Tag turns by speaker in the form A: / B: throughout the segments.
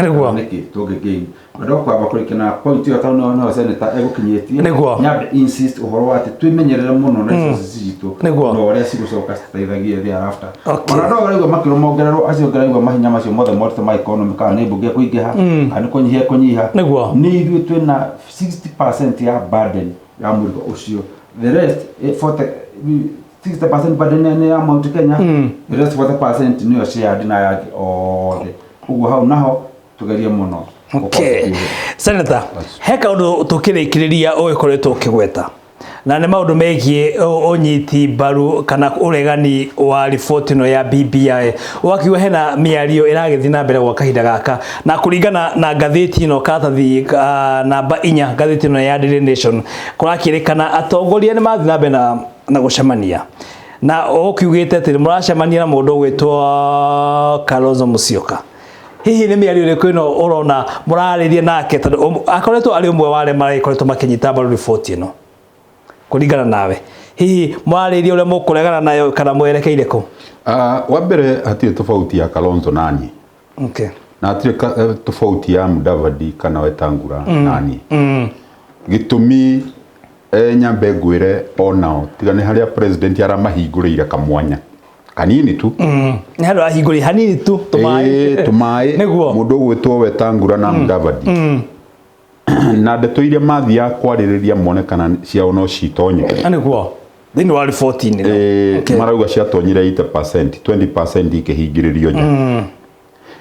A: Niguo.
B: Niki tungiki. Ndo kwa bakurikana point yo tano na senator egukinyetie.
A: Niguo.
B: Nyabe insist uhoro ati twimenyerere muno na resources citu. No ore cigucoka citeithagie thereafter. Ona ndo rĩu makiromongererwo acio ngeragwo mahinya macio mothe morte ma economy kana nĩ mbunge kũingĩha kana kũnyiha. Nĩ ithuĩ twĩna 60% ya burden ya mũrigo ũcio. The rest 60% burden ya Mount Kenya. The rest 40% nĩyo shared na yake othe. Uguo hau naho tugerie muno.
A: Okay. Senator, he kaundu tukirikiriria uikoretwo ukigweta na nĩ maundu megie unyiti mbaru kana uregani wa report ino ya BBI wakiwa hena miario iragithii na mbere gwa kahinda gaka na kuringana na gatheti ino katathi namba 4 gatheti ino ya Daily Nation kurakirikana atongoria ni mathi na mbere na gucemania na ukiugite ati muracemania na mundu gwitwa Kalonzo Musyoka. Hihi nĩ mĩario ĩrĩkũ ĩno ũrona mũrarĩria nake tondũ akoretwo arĩ ũmwe wa arĩa marĩkoretwo makĩnyita mbaru report ĩno kũringana nawe hihi mũrarĩria ũrĩa mũkũregana nayo kana mwerekeire kũ?
C: Wa mbere hatirĩ tofauti ya Kalonzo nani.
A: Okay.
C: Na hatirĩ tofauti ya Mudavadi kana Wetangula nani. Gĩtũmi nyambe ngwĩre onao tiga nĩ harĩa president aramahingũrĩire kamwanya kanini tu.
A: Nĩ handũ ahingũrĩ hanini tu
C: tumaĩ mũndũ gwĩtwo Wetangula na Mudavadi. Na ndeto iria mathia kwarĩrĩria monekana ciao no citonyeke.
A: Nĩguo thĩinĩ wa report ĩno
C: marauga ciatonyire 8%, 20% ikĩhingĩrĩrio nja.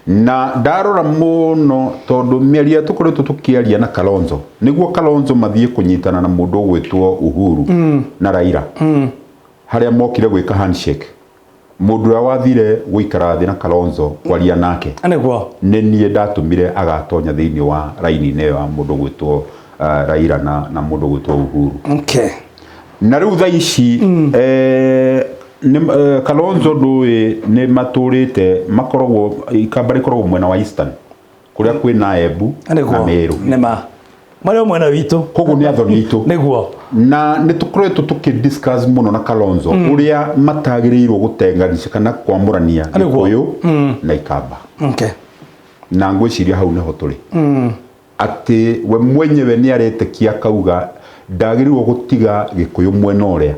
C: Na ndarora mũno tondũ mĩario tũkoretwo tũkĩaria na Kalonzo nĩguo Kalonzo mathiĩ kũnyitana na mũndũ gwĩtwo Uhuru na Raila harĩa mokire gwĩka handshake. Mũndũ ũrĩa wathire gũikara thĩ na Kalonzo kwaria nake
A: nĩguo
C: nĩ niĩ ndatũmire agatonya thĩinĩ wa raini-inĩ ya mũndũ gwĩtwo Raila na mũndũ gwĩtwo Uhuru.
A: Okay.
C: Na rĩu thaa ici Kalonzo ndũĩ nĩ matũrĩte makoragwo ikamba rĩkoragwo mwena wa Eastern kũrĩa kwĩna Embu na Meru.
A: Nĩma marĩa mwena witũ
C: koguo nĩ athoni itũ
A: nĩguo
C: na nĩ tũkoretwo tũkĩdiscuss mũno na Kalonzo ũrĩa matagĩrĩirwo gũtenganisha kana kwamũrania Gĩkũyũ na Ikamba.
A: Okay.
C: Na ngwĩciria hau nĩho tũrĩ. Atĩ we mwenyewe nĩ aretĩkia kauga ndagĩrĩirwo gũtiga Gĩkũyũ mwena ũrĩa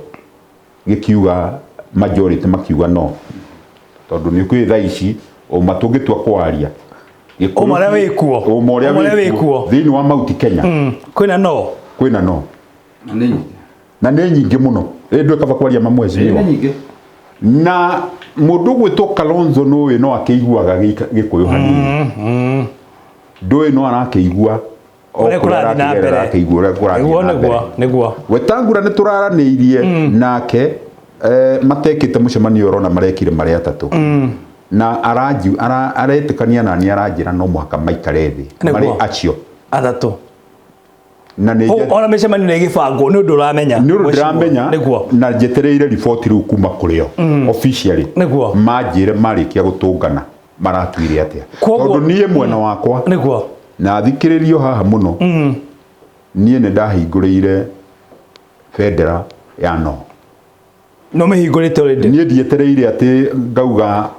C: gĩkiuga majority makiuga no. Tondũ nĩ kwĩ thaa ici o matũngĩtua kwaria
A: Omara wĩkuo
C: thĩinĩ wa Mount Kenya
A: kwĩna no
C: na nĩ nyingĩ mũno ndwe kaba kwaria mamweciwa na mũndũ gwĩtwo Kalonzo no akĩiguaga Gĩkũyũ hanini ndũĩ no arakĩigua
A: nĩguo
C: Wetangula nĩ tũraranĩirie nake matekĩte mũcemanio ũrona marekire marĩ atatũ na aretĩkania na nĩ aranjĩra no mwaka maikare thĩ marĩ acio
A: atatũ
C: na nĩ
A: ona mĩcemanio nĩ gĩbangwo nĩ ũndũ ũramenya
C: na njetereire report rĩu kuma kũrĩo officially manjĩre marĩkia gũtũngana maratuire atĩa tondũ niĩ mwena wakwa na thikĩrĩrio haha mũno niĩ nĩ ndahingũrĩire federal ya no
A: mĩhingũrĩte already
C: niĩ ndietereire atĩ ngauga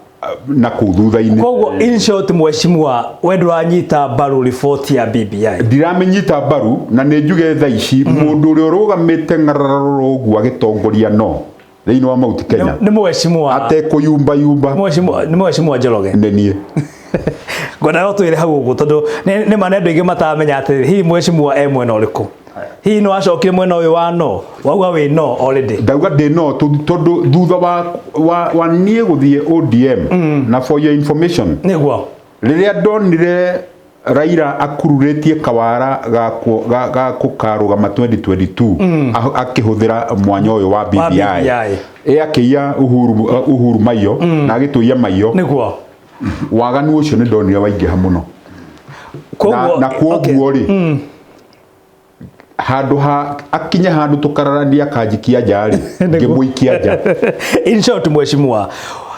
C: na kuthutha-inĩ
A: koguo in short mheshimiwa wendo wanyita mbaru report ya BBI
C: ndiramenyita mbaru na nĩ njuge thaa ici mũndũ ũrĩa ũrũgamĩte ng'arararo ũguo agĩtongoria no thĩinĩ wa Mount Kenya
A: nĩ mheshimiwa
C: atekũyumba
A: nĩ mheshimiwa Njoroge
C: nĩ niĩ
A: ngona no twĩre hau ũguo tondũ nĩ manendo ingĩ matamenya atĩ hihi mheshimiwa mwena ũrĩkũ hihi no acokire mwena ũyũ wa no wauga wĩ no already
C: ndauga ndĩ no tondũ thutha wa niĩ gũthiĩ ODM na for your information
A: nĩguo
C: rĩrĩa ndonire Raila akururĩtie kawara ga kũkarũgama 2022 akĩhũthĩra mwanya ũyũ wa BBI akĩia Uhuru Maiyo na agĩtũia Maiyo
A: nĩguo
C: waganu ũcio nĩ ndonire waingĩha mũno na kwoguo rĩ handũ akinya handũ tukararania kanjikia njari ngĩmũikia nja
A: in short mheshimiwa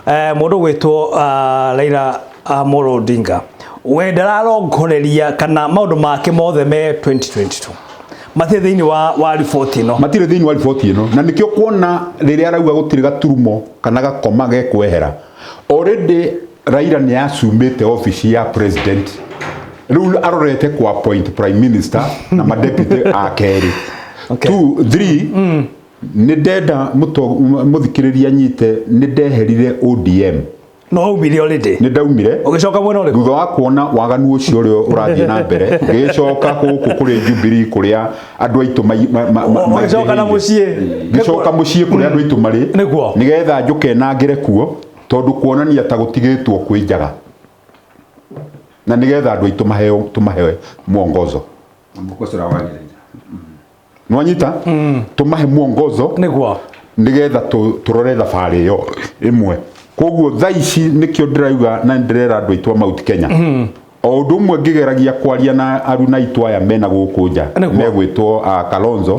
A: mũndũ gwĩtwo Raila Amolo Odinga we ndararongoreria kana maũndũ make mothe me 2022 matirĩ thĩinĩ wa report ĩno
C: matirĩ thĩinĩ wa report ĩno na nĩkĩo kuona rĩrĩa arauga gũtirĩ gaturumo kana gakoma gekwehera already Raila nĩ asumĩte office ya president riu arorete kwa point prime minister na ma deputy akeri 2 3 ni ndenda muthikiriria nyite ni ndeherire ODM
A: no umire already
C: ni ndaumire
A: ugicoka mwena ule
C: thutha wa kuona waganu ucio uri urathie na mbere ngicoka guku kuri Jubilee kuria andu aitu
A: ugicoka na mucie
C: ngicoka mucie kuria andu aitu mari nigetha njuke nangire kuo tondu kuonania ta gutigitwo kwinjaga na nigetha andu aitu tumahe mwongozo nwanyita tumahe mwongozo nigetha turore thabari yo imwe koguo thaici nikio ndirauga na ndirera andu aitu Mount Kenya o undu mwe ngigeragia kwaria na aruna itu aya mena guku nja megwitwo Kalonzo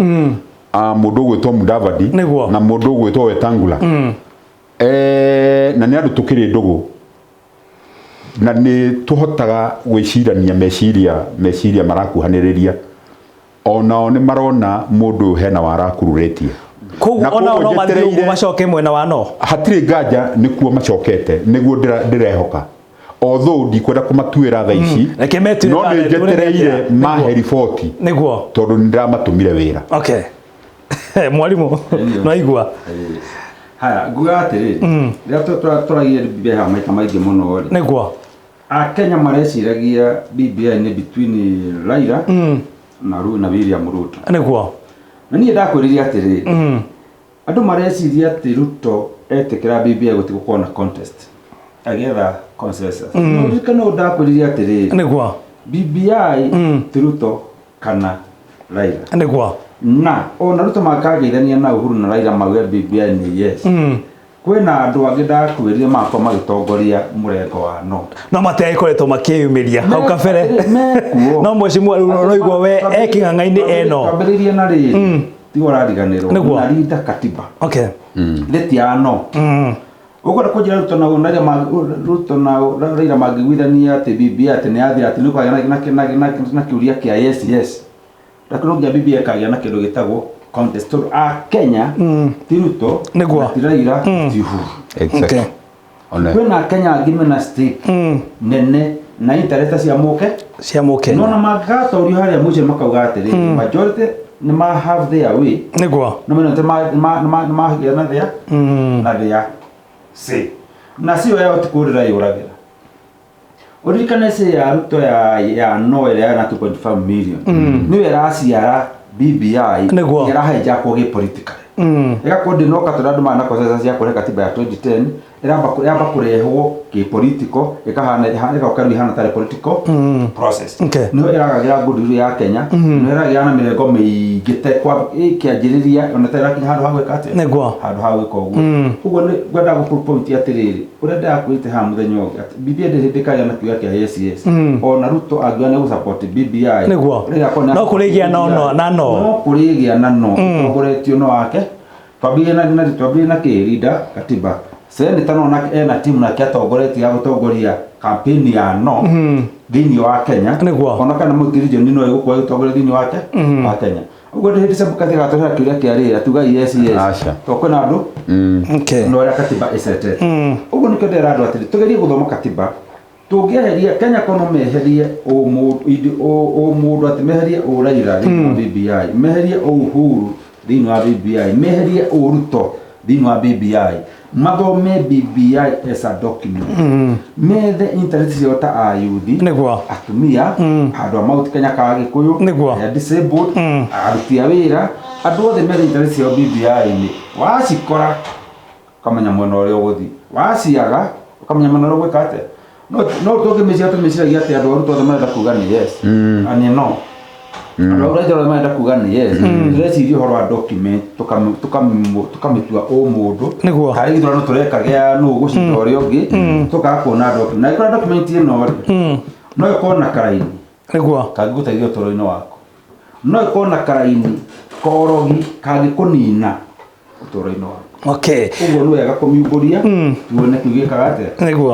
C: mundu gwitwo Mudavadi na mundu gwitwo Wetangula na ni andu tukiri ndugu na ni tuhotaga gwicirania meciria marakuhaniriria onao ni marona mundu hena warakururetie
A: koguo ona no mathiu macoke mwena wa no
C: hatiri nganja nikuo macokete niguo ndirehoka although ndikwenda kumatuira tha ici no ni njetereire mahe riboti
A: niguo
C: tondu ndiramatũmire wira
A: okay mwalimu no igua
B: haya nguga atiri rĩa tũragia BBI ha maita maingĩ mũno rĩ
A: niguo
B: Kenya mareciragia BBI ni between Raila na William Ruto
A: niguo
B: na niĩ ndakwĩrĩria atĩrĩ andũ mareciria atĩ Ruto etĩkĩra BBI gũtigũkorwo na contest agetha consensus no ndakwĩrĩria atĩrĩ
A: niguo
B: BBI ti Ruto kana Raila
A: niguo
B: na ona Ruto makageithania na Uhuru na Raila mauge BBI ni yes kwina andu angi ndakwĩrĩria makwa magĩtongoria mũrengo wa no
A: matekoretwo makĩyumĩria hau kabere no mheshimiwa no igua we eking'ang'ainĩ eno
B: twambĩrĩrie na rĩrĩ ti ũrariganĩrwo na rinda katiba rĩtia no ũgũra kũnjĩra Ruto na Raila mangĩgwithania atĩ BBI atĩ nĩ yathira atĩ nĩ kwagĩa na kĩũria kĩa yes lakini ngia BBI kagĩa na kĩndũ gĩtagwo contest Kenya ti Ruto ti Raila ti Uhuru kwĩna Kenya angĩ mena stake nene na interest cia mũke no na magatorio harĩa mũico makauga atĩrĩ majority nĩ ma have their way
A: niguo
B: no mena magĩa na their say na sio yao tikũrĩra yũragĩra ũririkane se ya Ruto ya no ĩrĩa ya 2.5 million nĩwe ĩraciara BBI ĩrahenjakwo gĩpolitically ĩgakorwo ndĩnoka tondũ andũ mana process cia kũreka katiba ya 2010 yamba kũrehwo gĩpolitical ĩgakorwo ihana tarĩ political process nĩho ĩragagira ngũndũru ya Kenya nĩho ĩragĩa na mĩrengo mĩingĩ ĩkĩanjĩrĩria ona terakinya handũ ha gwĩka atĩa handũ ha gwĩka ũguo ũguo nĩ ngwenda gũpoint atĩrĩrĩ ũrĩa ndakwĩte ha mũthenya ũngĩ BBI ndĩhĩndĩkagia na kiuga kĩa yes ona Ruto angĩona nĩ gũsupport BBI
A: no kũrĩgia no
B: kũrĩgia na no ũtongoretio no wake twambie na kĩrinda katiba Senator no ena timu na kĩatongoretie ya gũtongoria campaign ya no thĩinĩ wa Kenya ona kana mũtirijo no ĩgũkorwo ĩtongoria thĩinĩ wake wa Kenya ũguo ndĩ hĩndĩ kathi gatũra kĩũria kĩa rĩra tuga yes to kwĩna andũ no ya katiba ĩcete ũguo nĩkĩo ndĩra andũ atĩrĩ tũgerie gũthoma katiba tũngĩeheria Kenya kono meherie o mũndũ atĩ meherie o Raila thĩinĩ wa BBI meherie o Uhuru thĩinĩ wa BBI meherie o Ruto thĩinĩ wa BBI mathome BBI as a document methe interest ciao ta ayuthi atumia andũ a Mount Kenya ka Gĩkũyũ ya disabled aruti a wĩra andũ othe methe interest ciao BBI ni wacikora kamenya mwena ũrĩa ũgũthi waciaga ukamenya mwena ũrĩa ũgwĩka atĩa no tũngĩmeciragia atĩ andũ Ruto othe marenda kuga ni yes ani no Raila marenda kuga ni yes ndĩreciria ũhoro wa document tũkamĩtua o mũndũ harĩ gĩthurano tũreka gĩa nũ gũcinda ũrĩa ũngĩ tũkaga kuona document na ĩkorwo document ĩno no ĩkorwo na karaini kangĩgũteithia ũtũũro-inĩ waku no ĩkorwo na karaini korogi kangĩkũnina ũtũũro-inĩ waku ũguo nĩ wega kũmiumbũria tuone kiugĩkaga atĩa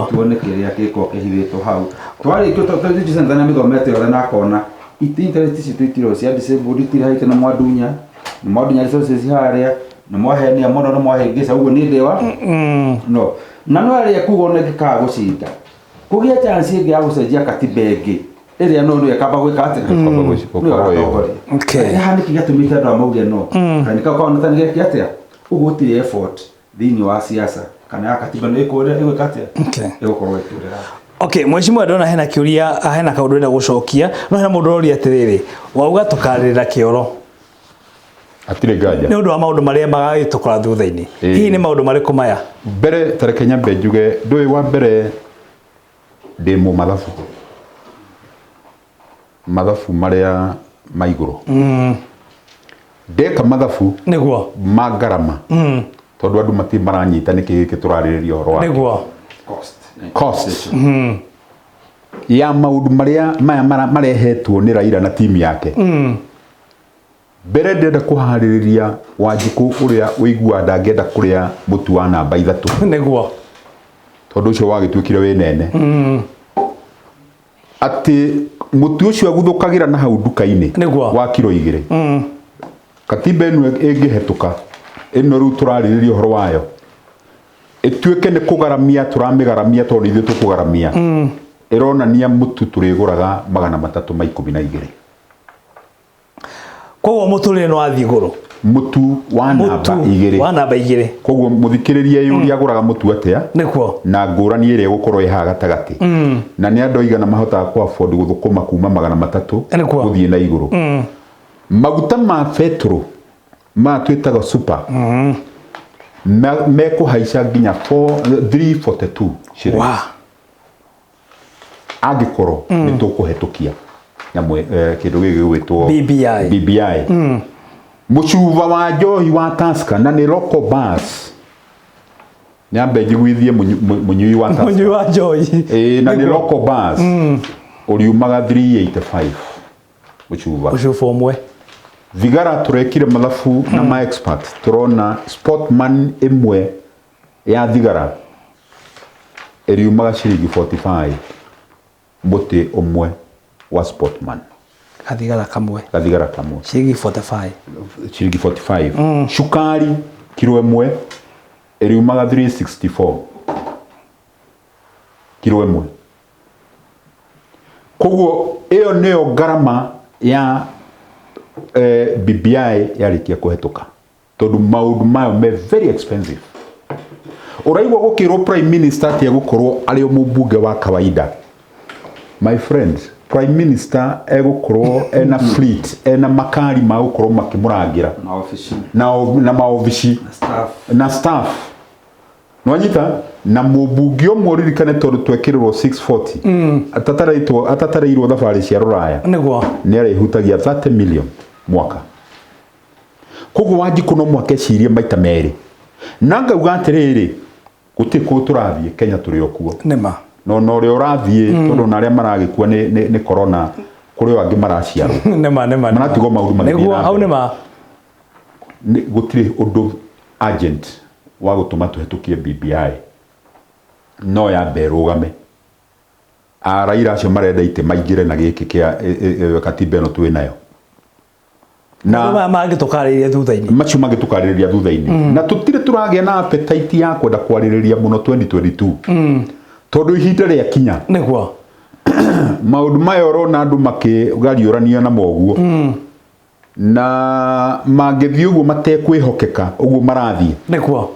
B: tuone kĩrĩa gĩkoragwo kĩhithĩtwo hau twarĩkio tũtĩjicenzania mĩthomete yothe na akona interest citu itiro cia disabled itirahaite na mwadunya resources haria na mwahenia mono na mwahengesa uguo ni ndewa no na no aria kugo na gikaga gucinda kugia chance ĩngĩ ya gũcenjia katiba ĩngĩ ĩrĩa no nĩ akamba gwĩka atĩa okay hani kigatumĩte andũ amauge no kana kwa nata nĩ gĩkĩ atĩa ũguo ti effort thĩinĩ wa siasa kana ya katiba nĩ ĩkũrĩa ĩgwĩka atĩa ĩgũkorwo ĩkĩrĩra.
A: Okay, mheshimiwa ndona hena kiuria hena kaundu enda gucokia no hena mundu ori atiriri wauga tukarira kioro
C: atire gaja
A: ni undu wa maundu maria magagitukora thutha-ini hihi ni maundu mariku maya
C: mbere tarekenya mbenjuge ndui wa mbere ndimo mathafu maria maiguru ndeka mathafu niguo magarama tondu andu mati maranyita niki giki turaririria horo wake
A: niguo
C: cost ya maundu maria maya marehetwo ni Raila na timu yake mbere ndenda kuhaririria Wanjiku uria uigua ndangenda kuria mutu wa namba 3
A: niguo
C: tondu ucio wagitwikire we nene ati mutu ucio aguthukagira na hau duka-ini wa kilo 2 katiba eno ingihetuka eno riu turaririria horo wayo ituike ni kugaramia turamigaramia tondu ithu tukugaramia ironania mutu turiguraga 312
A: koguo muturire no athi iguru
C: mutu wa namba 2 koguo muthikiriria yuri aguraga mutu atia
A: nikuo
C: na ngurani ire gukorwo iha gatagati na ni andu igana mahota ku afford guthukuma kuma 300 guthie na iguru maguta ma petro ma twitaga super me kuhaica nginya 342 shilling
A: wow
C: agikoro ni tukuhetukia nyamwe kindu gigi gwitwo BBI mucuva wa njohi wa Tusker na ni local bus nyambe njiguithie munyui wa Tusker
A: munyui wa njohi
C: na ni local bus uriumaga 385 mucuva umwe vigara turekire mathafu na ma expert turona sportman imwe ya thigara iriumaga ciringi 45 muti umwe wa sportman
A: kathigara kamwe ciringi
C: 45 shukari kilo imwe iriumaga 364 kilo imwe koguo iyo niyo garama ya BBI yarikia kuhetuka tondu maundu mayo me very expensive uraigwa gukirwo prime minister atia gukorwo ari mubunge wa kawaida my friend prime minister egukorwo ena fleet ena makari ma gukorwo makimurangira na maofici na staff nwanyita na mubunge omwe ririkane tondu twekirwo 640 atatareirwo thabari cia ruraya
A: niguo
C: ni arehutagia 30 million mwaka koguo Wanjiku no mwaka cirie maita meri na ngauga atiriri gutiko turathie Kenya turi okuo
A: nima
C: no ri urathie tondu na aria maragikua ni corona kuri angi maraciarwo
A: nima
C: maratigo maundu manene
A: niguo au nima
C: gutire undu agent wa gutuma tuhetukie BBI no ya berugame Raila acio marenda ite maingire na giki kia katiba eno twi nayo
A: na magitukaririria thutha-ini
C: macio magitukaririria thutha-ini na tutire turagia na appetite ya kwenda kwaririria muno 2022 tondu ihinda ria kinya
A: niguo
C: maundu mayo rona andu makigariurania na moguo na magithii uguo matekwihokeka uguo marathie
A: niguo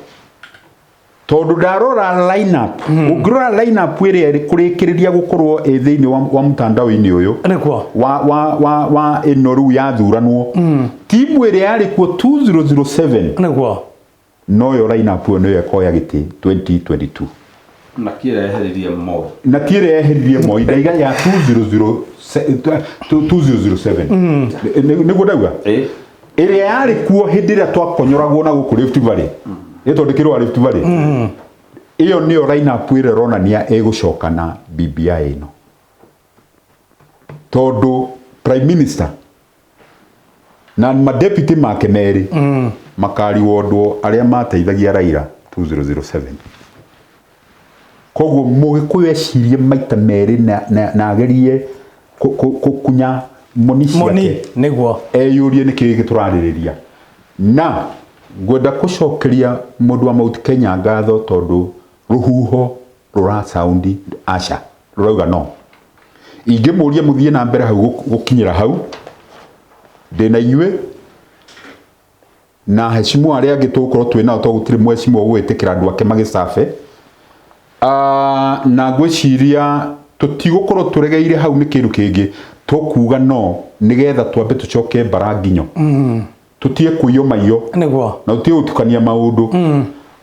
C: tondu ndarora lineup ungirora lineup iria iri kurikiriria gukorwo thiini wa mtandao-ini uyu
A: niguo
C: wa enoru ya thuranwo timu iria yari kuo 2007
A: niguo
C: no yo lineup yo no yakoya giti 2022
B: na kireheririe mo
C: ndaiga ya 2007 niguo ndauga iria yari kuo hindi ria twakonyoragwo na guku Rift Valley itondekirwo Rift Valley iyo niyo lineup ire ronania egucoka na BBI ino tondu prime minister na ma deputy make meri makari wodwo aria mateithagia Raila 2007 koguo mugikuyu ecirie maita meri na agerie kunya moni ciake
A: niguo
C: eyurie niki gituraririria na ngwenda kucokeria mundu wa Mount Kenya ngatho tondu ruhuho rura sound asha rurauga no ingĩmũria mũthiĩ na mbere hau gũkinyĩra hau ndĩna inyuĩ na hecimu arĩa angĩ tũgũkorwo twĩnao to gũtirĩ mwecimu ũgwĩtĩkĩra andũ ake magĩcabe na ngwĩciria tũtigũkorwo tũregeire hau nĩ kĩndũ kĩngĩ tũkuga no nĩgetha twambe tũcoke mbara nginyo tũtie kũiywo maiyo na tũtie gũtukania maũndũ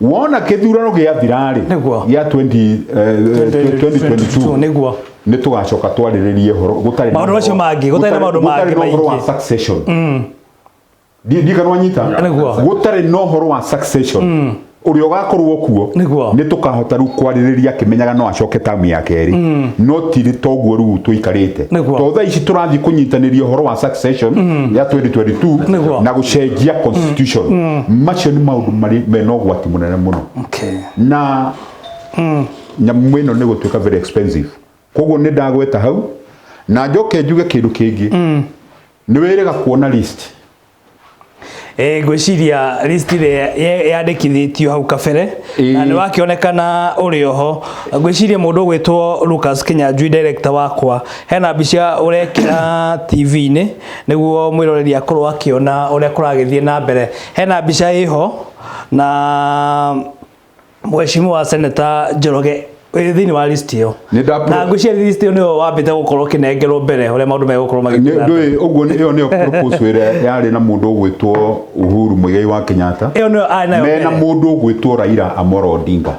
C: wona kĩthurano gĩathirarĩ gĩa 2022 nĩ tũgacoka twarĩrĩrie horo gũtarĩ
A: maũndũ macio mangĩ gũtarĩ na maũndũ mangĩ
C: maingĩ wa succession ndikanwa nyita gũtarĩ na ũhoro wa succession ũrĩa ũgakorwo kuo nĩ tũkahota rĩu kwarĩrĩria akĩmenyaga no acoke tamu ya kerĩ no tiri toguo rĩu tũikarĩte to thaa ici tũrathiĩ kũnyitanĩria ũhoro wa succession ya 2022 na gũcenjia constitution macio nĩ maũndũ marĩ mena ũgwati mũnene mũno na nyamũ ĩno nĩ gũtuĩka very expensive koguo nĩ ndagweta hau na njoke njuge kĩndũ kĩngĩ nĩ wĩrĩga kuona list
A: ngwĩciria list ĩrĩa yandĩkithĩtio hau kabere na nĩ wakĩonekana ũrĩ oho ngwĩciria mũndũ ũgwĩtwo Lucas Kinyanjui director wakwa hena mbica ũrekĩra TV-inĩ nĩguo mwĩroreri akorwo akĩona ũrĩa kũragĩthiĩ na mbere hena mbica ĩho na mheshimiwa Senator Njoroge thĩinĩ wa list ĩyo na ngwĩciria list ĩyo nĩyo wambĩte gũkorwo kĩnengerwo mbere ũrĩa maũndũ megũkorwo magĩthiĩ
C: ũguo ĩyo nĩyo proposal ĩrĩa yarĩ na mũndũ ũgwĩtwo Uhuru Muigai wa Kenyatta mena mũndũ ũgwĩtwo Raila Amolo Odinga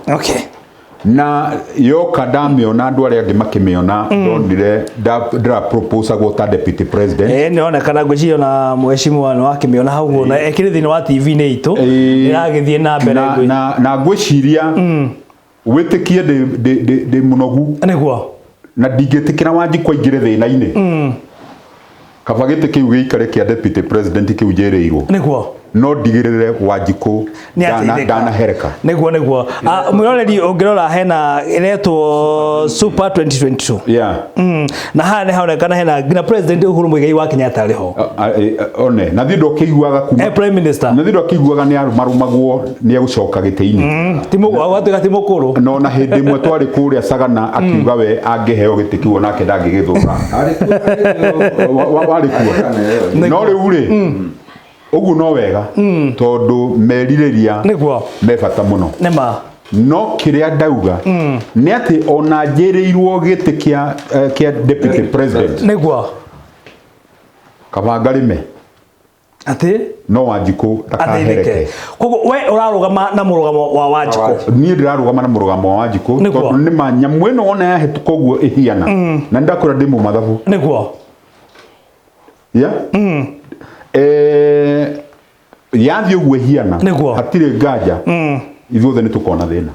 C: na yoka ndamĩona andũ arĩa angĩ makĩmĩona ndonire ndĩra propose ta deputy president
A: nĩonekana ngwĩciria na mheshimiwa nĩ wakĩmĩona hau na ekĩrĩ thĩinĩ wa TV-inĩ itũ ĩragĩthiĩ na mbere
C: na ngwĩciria wĩtĩkie ndĩ mũnogu na ndingĩtĩkĩra Wanjikũ aingĩre thĩna-inĩ kaba gĩtĩ kĩu gĩikare kĩa deputy president kĩu njĩrĩirwo no ndigĩrĩre Wanjikũ ndanahereka
A: nĩguo mwĩroreri ũngĩrora hena ĩretwo Super 2022 na haha nĩ haonekana hena nginya president Uhuru Muigai wa Kenyatta arĩho
C: one na thiĩ ndokĩiguaga kuma
A: prime minister
C: na thiĩ ndokĩiguaga nĩ marũmagwo nĩ egũcoka gĩtĩ-inĩ
A: gwatuĩka ti mũkũrũ
C: no na hĩndĩ ĩmwe twarĩ kũrĩa Sagana akiuga we angĩheo gĩtĩ kĩu onake ndangĩgĩthũra warĩ kuo no rĩu rĩ ũguo no wega tondũ merirĩria me bata mũno no kĩrĩa ndauga nĩ atĩ ona njĩrĩirwo gĩtĩ kĩa deputy president kaba ngarĩme
A: atĩ
C: no Wanjikũ ndakahereke
A: koguo we ũrarũgama na mũrũgamo wa Wanjikũ
C: niĩ ndĩrarũgama na mũrũgamo wa Wanjikũ tondũ nĩ ma nyamũ ĩno wona yahĩtũka ũguo ĩhiana na ndakwĩra ndĩ mũmathabu yathi ũguo ĩhiana hatirĩ nganja ithuothe nĩ tũkona thĩna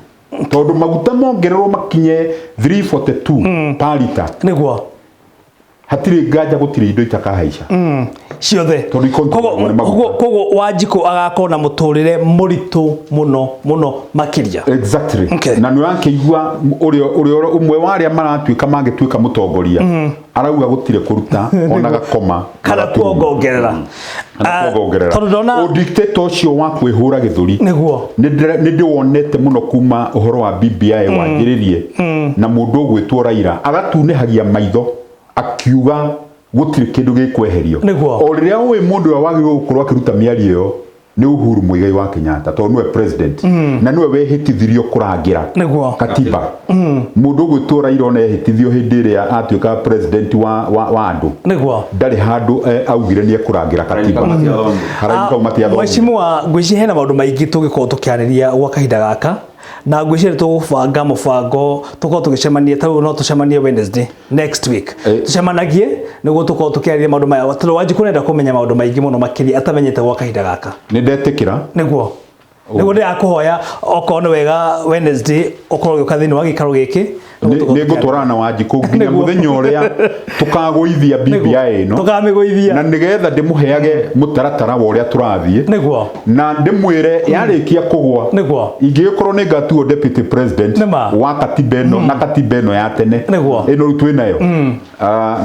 C: tondũ maguta mongererwo makinye 342 per liter hatirĩ nganja gũtirĩ indo itakahaica
A: ciothe koguo Wanjikũ agakorwo na mũtũrĩre mũritũ mũno makĩria
C: na nĩ wakĩigua ũrĩa ũmwe wa arĩa maratuĩka mangĩtuĩka mũtongoria arauga gũtirĩ kũruta ona gakoma
A: kana kuongerera
C: tondũ ndona dictator ũcio wa kwĩhũra gĩthũri nĩ ndĩwonete mũno kuma ũhoro wa BBI wanjĩrĩrie na mũndũ ũgwĩtwo Raila agatunĩhagia maitho akiuga gũtirĩ kĩndũ gĩkweherio o rĩrĩa ũĩ mũndũ ũrĩa wagĩrĩirwo gũkorwo akĩruta mĩario ĩyo nĩ Uhuru Muigai wa Kenyatta tondũ nĩwe president na nĩwe wehĩtithirio kũrangĩra katiba mũndũ ũgwĩtwo Raila ona ehĩtithio hĩndĩ ĩrĩa atuĩka president wa andũ ndarĩ handũ augire nĩ ekũrangĩra katiba
A: mheshimiwa ngwĩciria hena maũndũ maingĩ tũngĩkorwo tũkĩarĩria gwa kahinda gaka na ngwĩciria tũgũbanga mũbango tũkorwo tũgĩcemania tarĩu no tũcemanie Wednesday next week tũcemanagie nĩguo tũkorwo tũkĩarĩria maũndũ maya tondũ Wanjikũ nenda kũmenya maũndũ maingĩ mũno makĩria atamenyete gwa kahinda gaka
C: nĩ ndetĩkĩra
A: nĩguo ndĩrakũhoya okorwo nĩ wega Wednesday ũkorwo ũgĩũka thĩinĩ wa gĩikaro gĩkĩ
C: nĩ ngũtwarana na Wanjikũ nginya mũthenya ũrĩa tũkagũithia BBI ĩno
A: tũkamĩgũithia na
C: nĩgetha ndĩmũheage mũtaratara wa ũrĩa tũrathiĩ na ndĩmwĩre yarĩkia kũgwa ingĩgĩkorwo nĩ ngatuo deputy president wa katiba ĩno na katiba ĩno ya tene ĩno rĩu twĩnayo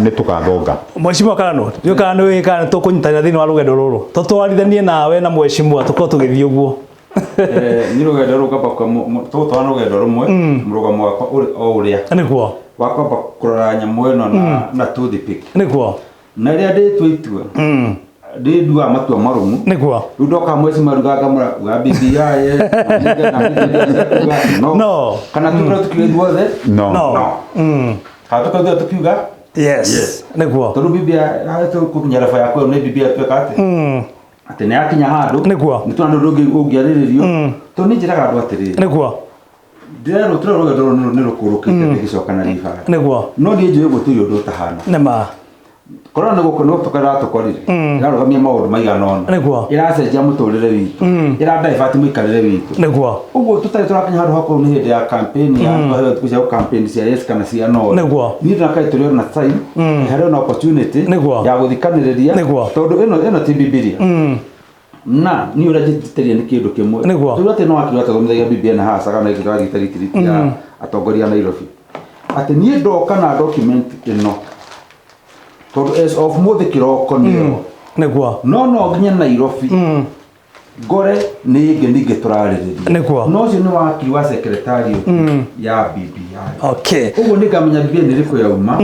C: nĩ tũgathonga
A: mheshimiwa Karano nĩ wĩkana nĩ tũkũnyitanĩra thĩinĩ wa rũgendo rũrũ tũtwarithanie nawe na mheshimiwa tũkorwo tũgĩthiĩ ũguo
B: ni rugendo rugamba kwa tũtwana rugendo rumwe mũrũgamo wakwa o ũrĩa
A: nĩguo
B: wakwamba kurora nyamu ĩno na toothpick
A: nĩguo
B: na rĩrĩa ndĩtua itua ndĩnduaga matua marũmu
A: nĩguo
B: rĩu ndoka mweci maruga ngamũra wa BBI no kana tũkorwo tũkiuga ithuothe no kana tũkorwo tũkiuga
A: yes nĩguo
B: tondũ BBI tũkinya raba yakwa nĩ BBI tweka atĩ nĩ yakinya handũ nĩ twana ndũ ũngĩarĩrĩrio tondũ nĩ njĩraga andũ atĩrĩrĩ nĩguo ndĩrerwo tũrerwo rũgendo nĩ rũkũrũkĩte rĩgĩcoka na rĩbara nĩguo no niĩ njũĩ gũtirĩ ũndũ ũtahana nĩma korwo nĩ gũkũ no tũkorire ĩrarũgamia maũndũ maigana ũna ĩracenjia mũtũrĩre witũ ĩradivert mũikarĩre witũ nĩguo ũguo tũtarĩ tũrakinya handũ hakorwo nĩ hĩndĩ ya campaign ya thikũ cia campaign cia yes kana cia no nĩguo niĩ ndĩrakaĩ tũrĩ na time harĩ na opportunity ya gũthikanĩrĩria tondũ ĩno ti Bibilia na ni ũrĩa njĩtĩria nĩ kĩndũ kĩmwe tũrĩa atĩ no wakĩrwo athomithagia BBI na hasa kana ĩkĩtwara gĩtariti ya atongoria a Nairobi atĩ niĩ ndoka na document ĩno tondũ as of mũthĩ kĩroko nĩguo no nginya Nairobi ngore nĩ ingĩ tũrarĩrĩria no ũcio nĩ wakiri wa secretariat ya BBI ũguo nĩ ngamenya BBI nĩ ĩrĩkũ yauma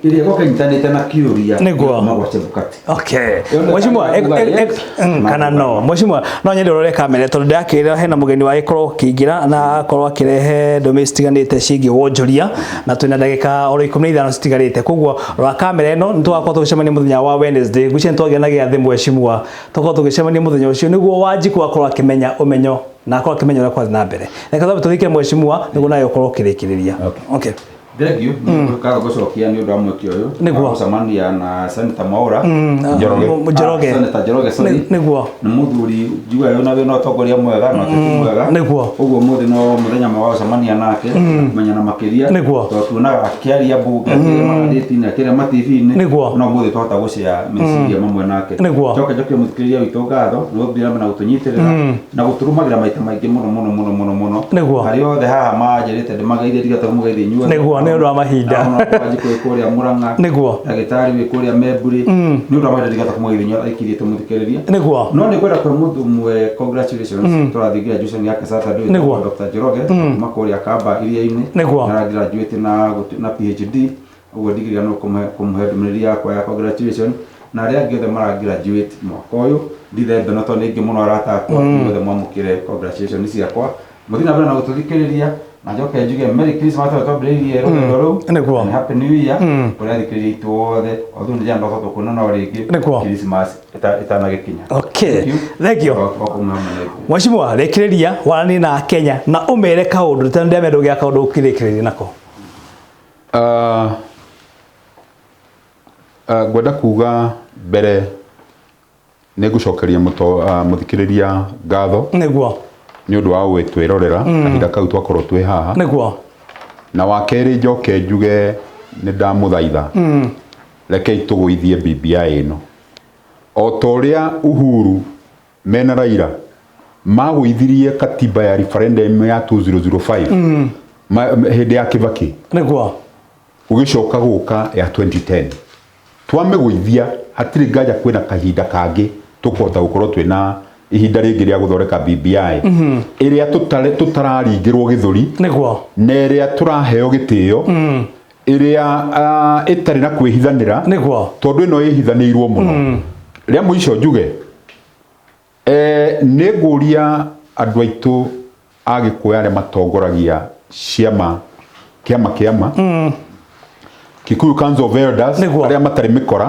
B: ĩrĩa ĩgoka ĩnyitanĩte na kĩũria magwa Chebukati
A: mheshimiwa kana no mheshimiwa no nyende ũrore kamera tondũ ndakĩrĩra hena mũgeni wa gĩkorwo kĩingĩra na akorwo akĩrehe ndũmĩrĩri citiganĩte ciĩgiĩ wonjoria na twĩna ndagĩka oro 15 citigarĩte koguo rora kamera ĩno nĩ tũgakorwo tũgĩcemania mũthenya wa Wednesday ngwĩciria nĩ twagĩa na gĩathĩ mheshimiwa tũgakorwo tũgĩcemania mũthenya ũcio nĩguo Wanjiku akorwo akĩmenya ũmenyo na akorwo akĩmenya ũrĩa kwathiĩ na mbere reke tũthiĩ tũthike mheshimiwa nĩguo nawe ũkorwo ũkĩrĩkĩrĩria okay
B: Thank you. Nĩngũka gũcokia nĩ ũndũ wa mweke ũyũ gũcemania na Senator Mwaura Njoroge Senator Njoroge nĩguo nĩ mũthuri njuga yo na wĩna ũtongoria mwega na ũteti mwega nĩguo ũguo mũthĩ no mũthenya wa gũcemania nake kũmenya na makĩria tondũ tuonaga akĩaria mbunge magathĩti-inĩ akĩaria ma-TV-inĩ no mũthĩ twahota gũcĩa meciria mamwe nake njoke mũthikĩrĩria witũ ngatho nĩ gũthiĩ na gũtũnyitĩrĩra na gũtũrũmagĩra maita maingĩ mũno harĩ othe haha manjĩrĩte ndĩmageithie ndigatũ mũgeithie inyuothe nĩ ũndũ wa mahinda Wanjiku wĩ kũrĩa Mũrang'a nĩguo ndagĩtarĩ wĩ kũrĩa Memburi nĩ ũndũ wa mahinda ndigatũ mũgeithie aikirie tũmũthikĩrĩria nĩguo no nĩ kwenda kwa mũndũ mwe congratulations tũrathiĩ graduation yake Saturday Dr. Njoroge kuma kũrĩa Kamba iria-inĩ na graduate na PhD ũguo ndigĩrĩra no kũmũhe ndũmĩrĩri yakwa ya congratulations na arĩa angĩ othe mara graduate mwaka ũyũ ndithembe no tondũ ningĩ mũno aratakwo othe mwamũkĩre congratulations ciakwa mũthĩ na mbere na gũtũthikĩrĩria na njoke njuge Merry Christmas twambĩrĩirie rũgendo rũu and Happy New Year kũrĩa thikĩrĩria itũ othe although nĩ njana ndoka tũkuonana o rĩngĩ Christmas ĩtanagĩkinya thank you mheshimiwa rĩkĩrĩria warani na Kenya na ũmere kaũndũ tondũ ndĩamenda ũgĩa kaũndũ ũkĩrĩkĩrĩria nako
C: ngwenda kuga mbere nĩ ngũcokeria mũthikĩrĩria ngatho nĩguo nĩ ũndũ wa gwĩtwĩrorera kahinda kau twakorwo twĩ haha nĩguo na wakerĩ njoke njuge nĩ ndamũthaitha rekei tũgũithie BBI ĩno o ta ũrĩa Uhuru mena Raila magũithirie katiba ya referendum ya 2005 hĩndĩ ya Kibaki nĩguo gũgĩcoka gũka ya 2010 twamĩgũithia hatirĩ nganja kwĩna kahinda kangĩ tũkũhota gũkorwo twĩna ihinda rĩngĩ rĩa gũthondeka BBI ĩrĩa tũtararingĩrwo gĩthũri na ĩrĩa tũraheo gĩtĩo ĩrĩa ĩtarĩ na kwĩhithanĩra tondũ ĩno ĩhithanĩirwo mũno rĩa mũico njuge nĩ ngũria andũ aitũ a Gĩkũyũ arĩa matongoragia kĩama Kikuyu Council of Elders arĩa matarĩ mĩkora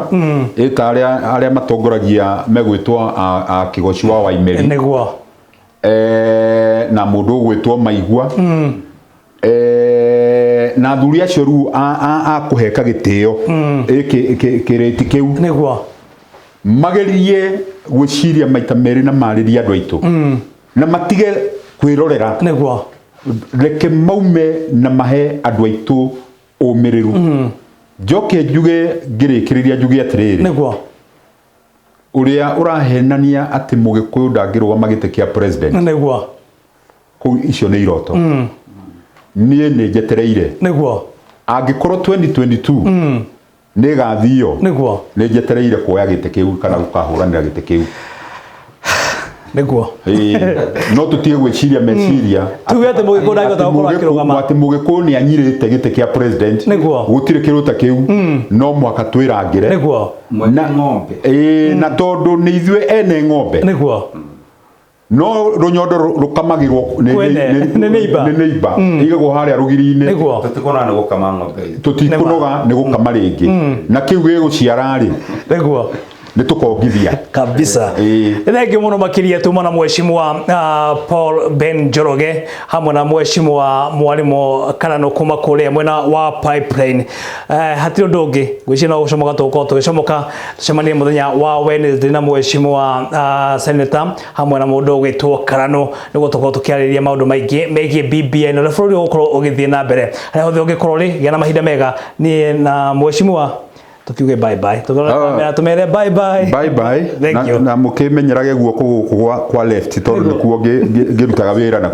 C: ĩta arĩa matongoragia megwĩtwo Kĩgoci wa Waimeri na mũndũ ũgwĩtwo Maigua na athuri acio rĩu a kũheka gĩtĩo kĩrĩti kĩu magerie gwĩciria maita merĩ na marĩria andũ aitũ na matige kwĩrorera reke maume na mahe andũ aitũ ũmĩrĩru njoke njuge ngĩrĩkĩrĩria njuge atĩrĩrĩ ũrĩa ũrahenania atĩ Mũgĩkũyũ ndangĩrũgama gĩtĩ kĩa president kũu icio nĩ iroto niĩ nĩ njetereire angĩkorwo 2022 nĩ gathio nĩ njetereire kuoya gĩtĩ kĩu kana gũkahũranĩra gĩtĩ kĩu
A: niguo
C: no tutige gwiciria meciria
A: tuge ate Mũgĩkũyũ ndangĩhota gũkorwo akĩrũgama
C: ati Mũgĩkũyũ nĩ anyirĩte gĩtĩ kĩa president gũtirĩ kĩrũta kĩu no mwaka twĩrangĩre
A: niguo
B: na ng'ombe
C: na tondũ nĩ ithuĩ ene ng'ombe
A: niguo
C: no runyondo rukamagirwo
A: nĩ neighbor
C: igagwo haria rugiri-inĩ
A: niguo
B: tutikona nĩ gũkama ng'ombe
C: tutikunoga nĩ gũkama rĩngĩ na kĩu gĩgũciara rĩ
A: niguo
C: nĩ tũkongithia
A: kabisa thengi muno makiria tuma na mheshimiwa Paul Ben Njoroge hamwe na mheshimiwa mwalimu Karano kuma kuria mwena wa pipeline hatiro ndungi gwicina gucomoka tugicomoka tucemanie muthenya wa Wednesday na mheshimiwa senator hamwe na mundu ugitwo Karano niguo tukorwo tukiariria maundu maingi megie BBI na bũrũri ugukorwo ugithie na mbere harĩa hothe ungikorwo ri gĩa na mahinda mega ni na mheshimiwa tukiuge bye bye tukorwo tumere bye bye
C: na mukimenyerage guoko kwa left tondu nikuo ngirutaga wira na